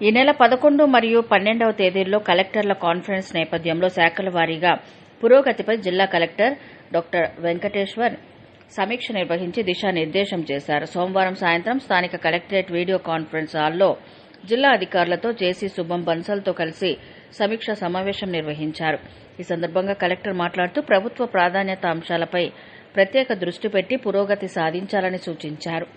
ఈ నెల 11 మరియు 12వ తేదీల్లో కలెక్టర్ల కాన్ఫరెన్స్ నేపథ్యంలో శాఖల వారీగా పురోగతిపై జిల్లా కలెక్టర్ డాక్టర్ వెంకటేశ్వర్ సమీక్ష నిర్వహించి దిశానిర్దేశం చేశారు. సోమవారం సాయంత్రం స్థానిక కలెక్టరేట్ వీడియో కాన్ఫరెన్స్ హాల్లో జిల్లా అధికారులతో జేసీ శుభం బన్సల్తో కలిసి సమీక్షా సమావేశం నిర్వహించారు. ఈ సందర్భంగా కలెక్టర్ మాట్లాడుతూ ప్రభుత్వ ప్రాధాన్యత అంశాలపై ప్రత్యేక దృష్టి పెట్టి పురోగతి సాధించాలని సూచించారు.